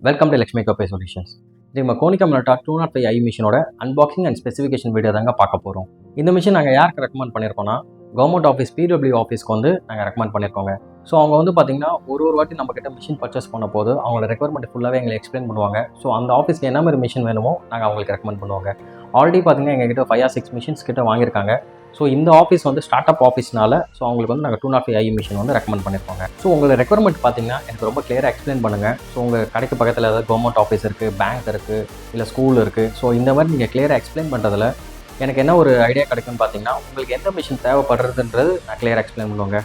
Welcome to Lakshmi Copier Solutions. நம்ம KONICA MINOLTA 205i மிஷினோட unboxing and specification video தாங்க பார்க்க போகிறோம். இந்த மிஷின் நாங்கள் யாருக்கு ரெக்கமெண்ட் பண்ணியிருக்கோம்னா கவர்மெண்ட் ஆஃபீஸ் PW ஆஃபீஸ்க்கு வந்து நாங்கள் ரெக்கமெண்ட் பண்ணியிருக்கோங்க. ஸோ அவங்க வந்து பார்த்திங்கன்னா ஒரு வாட்டி நம்மக்கிட்ட மிஷின் பர்ச்சேஸ் பண்ண போது அவங்களோட ரெக்குவயர்மெண்ட் ஃபுல்லாகவே எங்களை எக்ஸ்பிளைன் பண்ணுவாங்க. ஸோ அந்த ஆஃபீஸ்க்கு என்ன மாதிரி மிஷின் வேணுமோ நாங்கள் அவங்களுக்கு ரெக்கமெண்ட் பண்ணுவாங்க. ஆல்ரெடி பார்த்திங்கன்னா எங்ககிட்ட 5 or 6 மிஷின்ஸ் கிட்ட வாங்கியிருக்காங்க. ஸோ இந்த ஆஃபீஸ் வந்து ஸ்டார்ட் அப் ஆஃபீஸ்னால ஸோ அவங்களுக்கு வந்து நாங்கள் 205i மிஷின் வந்து ரெக்கமெண்ட் பண்ணியிருக்கோங்க. ஸோ உங்களோட ரெக்குவயர்மெண்ட் பார்த்தீங்கன்னா எனக்கு ரொம்ப கிளியராக எக்ஸ்பிளைன் பண்ணுங்கள். ஸோ உங்கள் கடைக்கு பக்கத்தில் ஏதாவது கவர்மெண்ட் ஆஃபீஸ் இருக்குது, பேங்க் இருக்குது, இல்லை ஸ்கூல் இருக்குது. ஸோ இந்த மாதிரி நீங்கள் கிளியராக எக்ஸ்பிளைன் பண்ணுறதுல எனக்கு என்ன ஒரு ஐடியா கிடைக்கும்னு பார்த்தீங்கன்னா உங்களுக்கு எந்த மிஷின் தேவைப்படுறதுன்றது நான் கிளியராக எக்ஸ்பிளைன் பண்ணுவாங்க.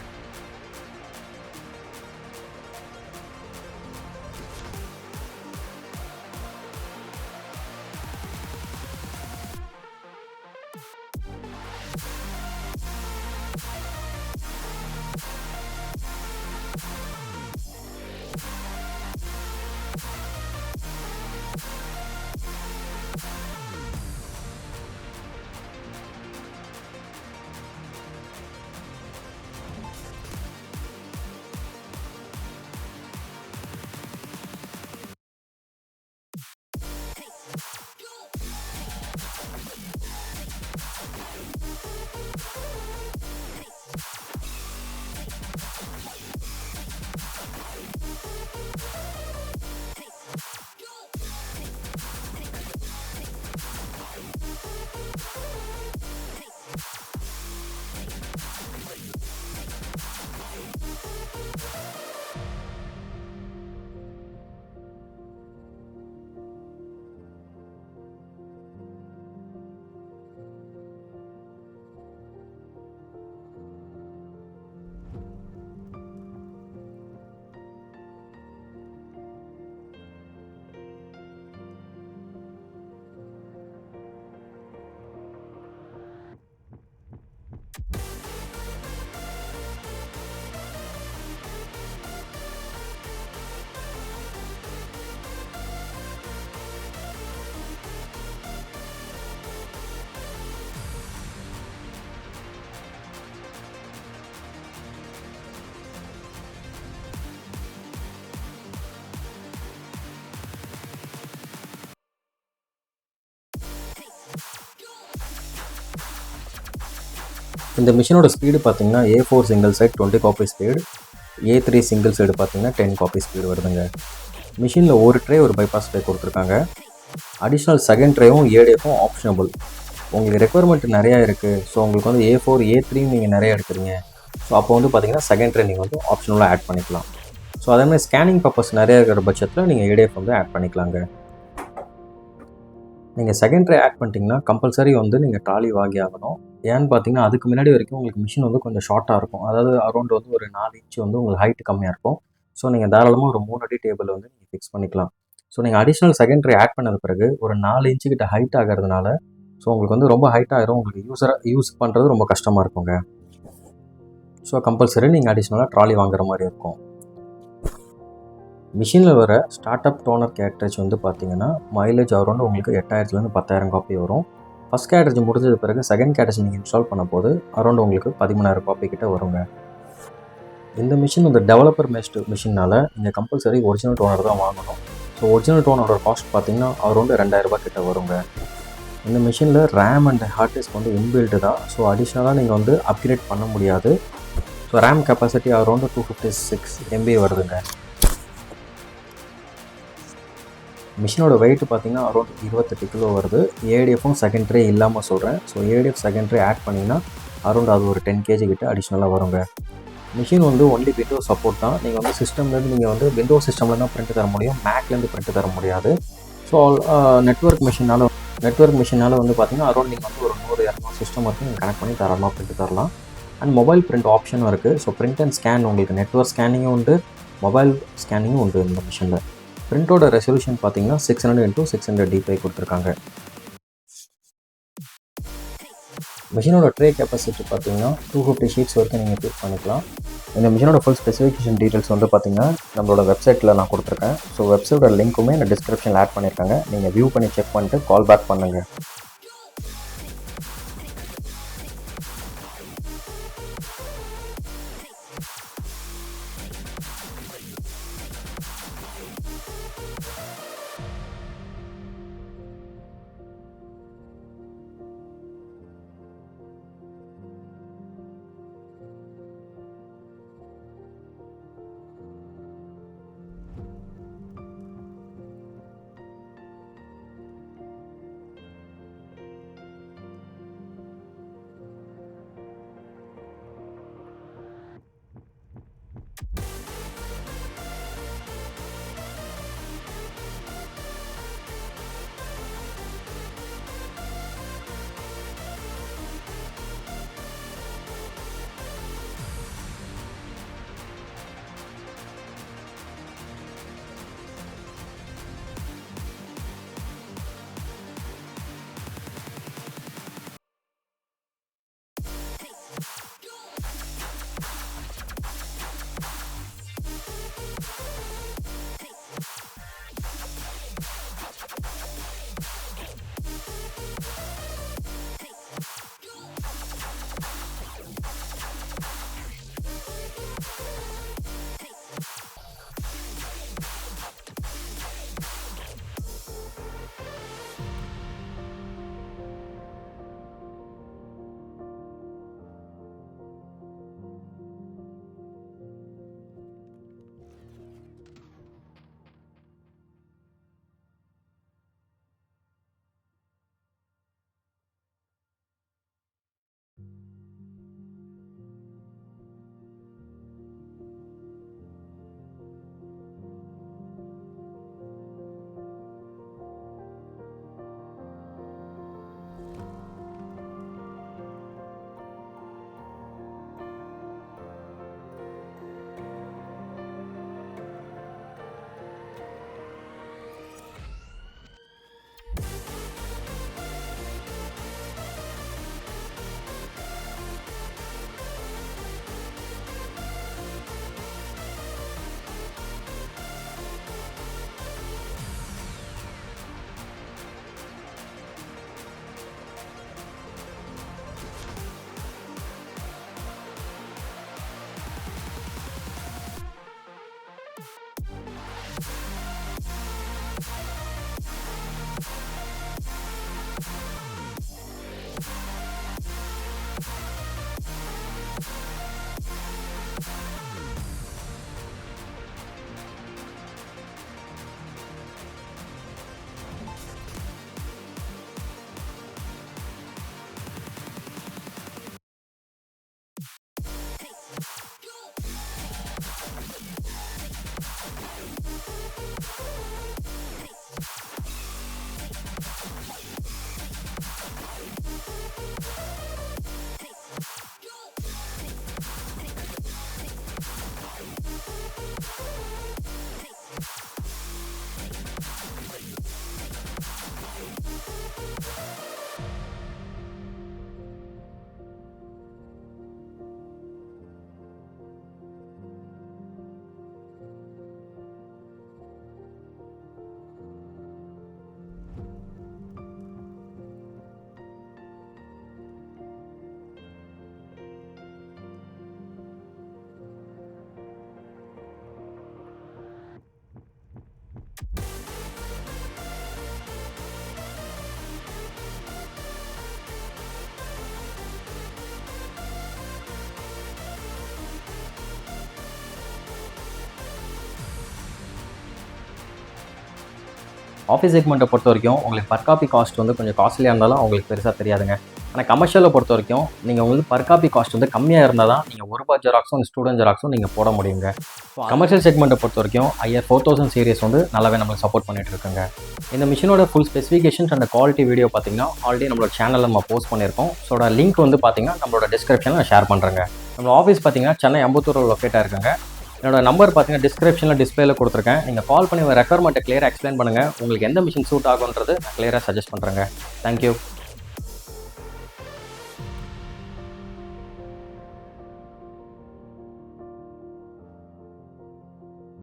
இந்த மிஷினோட ஸ்பீடு பார்த்தீங்கன்னா A4 single side 20 copy speed, A3 single side பார்த்தீங்கன்னா 10 காப்பி ஸ்பீடு வருதுங்க. மிஷினில் ஒரு ட்ரே ஒரு பைபாஸ் ட்ரே கொடுத்துருக்காங்க. அடிஷ்னல் செகண்ட் ட்ரேவும் ADFும் ஆப்ஷனபிள். உங்களுக்கு ரெக்குவயர்மெண்ட் நிறையா இருக்குது. ஸோ உங்களுக்கு வந்து A4 A3 நீங்கள் நிறையா எடுக்கிறீங்க. ஸோ அப்போ வந்து பார்த்தீங்கன்னா செகண்ட் ட்ரே நீங்கள் வந்து ஆப்ஷனலாக ஆட் பண்ணிக்கலாம். ஸோ அதேமாதிரி ஸ்கேனிங் பர்பஸ் நிறையா இருக்கிற பட்சத்தில் நீங்கள் ADF வந்து ஆட் பண்ணிக்கலாங்க. நீங்கள் செகண்ட் ட்ரே ஆட் பண்ணிட்டீங்கன்னா கம்பல்சரி வந்து நீங்கள் ட்ராலி வாங்கி ஆகணும். ஏன்னு பார்த்தீங்கன்னா அதுக்கு முன்னாடி வரைக்கும் உங்களுக்கு மிஷின் வந்து கொஞ்சம் ஷார்ட்டாக இருக்கும். அதாவது அரௌண்ட் வந்து ஒரு 4 இன்ச்சு வந்து உங்களுக்கு ஹைட் கம்மியாக இருக்கும். ஸோ நீங்கள் தாராளமாக ஒரு 3 அடி டேபிள் வந்து நீங்கள் ஃபிக்ஸ் பண்ணிக்கலாம். ஸோ நீங்கள் அடிஷ்னல் செகண்ட் ட்ரே ஆட் பண்ணது பிறகு ஒரு 4 இன்ச்சு கிட்ட ஹைட் ஆகிறதுனால ஸோ உங்களுக்கு வந்து ரொம்ப ஹைட் ஆகிரும். உங்களுக்கு யூஸ் பண்ணுறது ரொம்ப கஷ்டமாக இருக்குங்க. ஸோ கம்பல்சரி நீங்கள் அடிஷ்னலாக ட்ராலி வாங்குற மாதிரி இருக்கும். மிஷினில் வர ஸ்டார்ட் அப் டோனர் கேட்ரேஜ் வந்து பார்த்தீங்கன்னா மைலேஜ் அரௌண்ட் உங்களுக்கு 8000லேருந்து 10,000 காப்பி வரும். ஃபஸ்ட் கேட்ரேஜ் முடிஞ்சது பிறகு செகண்ட் கேட்ரேஜ் நீங்கள் இன்ஸ்டால் பண்ண போது அரௌண்ட் உங்களுக்கு 13,000 காப்பி கிட்ட வருங்க. இந்த மிஷின் வந்து டெவலப்பர் மேஸ்ட் மிஷினால் நீங்கள் கம்பல்சரி ஒரிஜினல் டோனர் தான் வாங்கணும். ஸோ ஒரிஜினல் டோனரோட காஸ்ட் பார்த்தீங்கன்னா அரௌண்ட் 2,000 கிட்ட வருங்க. இந்த மிஷினில் ரேம் அண்ட் ஹார்ட் டிஸ்க் வந்து இன்பில்ட்டு தான். ஸோ அடிஷ்னலாக நீங்கள் வந்து அப்கிரேட் பண்ண முடியாது. So RAM capacity around 256 MB வருதுங்க. மிஷினோட வெயிட் பார்த்தீங்கன்னா அரௌண்ட் 28 கிலோ வருது. ADFும் செகண்ட் ட்ரே இல்லாமல் சொல்கிறேன். So ADF second tray add பண்ணிங்கன்னா அரௌண்ட் அது ஒரு 10 kg கிட்ட அடிஷ்னலாக வருங்க. மிஷின் வந்து ஒன்லி விண்டோஸ் சப்போர்ட் தான். நீங்கள் வந்து சிஸ்டம்லேருந்து நீங்கள் வந்து விண்டோஸ் சிஸ்டமில் தான் பிரிண்ட் தர முடியும், மேக்லேருந்து பிரிண்ட் தர முடியாது. ஸோ நெட்வொர்க் மிஷினால் வந்து பார்த்தீங்கன்னா அரௌண்ட் நீங்கள் வந்து ஒரு 100-200 சிஸ்டம் வரைக்கும் நீங்கள் கனெக்ட் பண்ணி தாராளமாக பிரிண்ட் தரலாம். அண்ட் மொபைல் பிரிண்ட் ஆப்ஷனும் இருக்குது. ஸோ பிரிண்ட் அண்ட் ஸ்கேன் உங்களுக்கு நெட்வொர்க் ஸ்கேனிங்கும் உண்டு, மொபைல் ஸ்கேனிங்கும் உண்டு. இந்த மிஷினில் பிரிண்டோட ரெசல்யூஷன் பார்த்தீங்கன்னா 600x600 dpi கொடுத்துருக்காங்க. மிஷினோட ட்ரே கெப்பாசிட்டி பார்த்தீங்கன்னா 250 ஷீட்ஸ் வரைக்கும் நீங்கள் பிக் பண்ணிக்கலாம். இந்த மிஷினோட ஃபுல் ஸ்பெசிஃபிகேஷன் டீட்டெயில்ஸ் வந்து பார்த்தீங்கன்னா நம்மளோட வெப்சைட்டில் நான் கொடுத்துருக்கேன். ஸோ வெப்சைட்டோட லிங்க்குமே நான் டிஸ்கிரிப்ஷனில் ஆட் பண்ணியிருக்காங்க. நீங்கள் வியூ பண்ணி செக் பண்ணிட்டு கால் பேக் பண்ணுங்கள். ஆஃபீஸ் செக்மெண்ட்டை பொறுத்த வரைக்கும் உங்களுக்கு பர் காப்பி காஸ்ட் வந்து கொஞ்சம் காஸ்ட்லியாக இருந்தாலும் உங்களுக்கு பெருசாக தெரியாதுங்க. ஆனால் கமர்ஷியலை பொறுத்த வரைக்கும் நீங்கள் உங்களுக்கு பர் காப்பி காஸ்ட் வந்து கம்மியாக இருந்தால் தான் நீங்கள் ₹1 ஜெராக்ஸும் ஸ்டூடெண்ட் ஜெராக்ஸும் நீங்கள் போட முடியுங்க. கமர்ஷியல் செக்மெண்ட்டை பொறுத்த வரைக்கும் ஐஆர் 4000 சீரிஸ் வந்து நல்லாவே நம்மளுக்கு சப்போர்ட் பண்ணிட்டு இருக்குங்க. இந்த மிஷினோட full specifications and quality video பார்த்தீங்கன்னா ஆல்ரெடி நம்மளோட சேனலில் நம்ம போஸ்ட் பண்ணியிருக்கோம். ஸோ லிங்க் வந்து பார்த்தீங்கன்னா நம்மளோட டிஸ்கிரிப்ஷனில் நான் ஷேர் பண்ணுறேங்க. நம்ம ஆஃபீஸ் பார்த்தீங்கன்னா சென்னை அம்பத்தூரில் லொக்கேட்டாக இருக்குங்க. என்னோட நம்பர் பார்த்தீங்கன்னா டிஸ்கிரிப்ஷனில் டிஸ்பிளேல கொடுத்துருக்கேன். நீங்கள் கால் பண்ணி உங்கள் ரெக்குவயர்மெண்ட்டை கிளியராக எக்ஸ்பிளைன் பண்ணுங்கள். உங்களுக்கு எந்த மிஷின் சூட் ஆகுன்றது நான் கிளியராக சஜஸ்ட் பண்ணுறேங்க. தேங்க்யூ.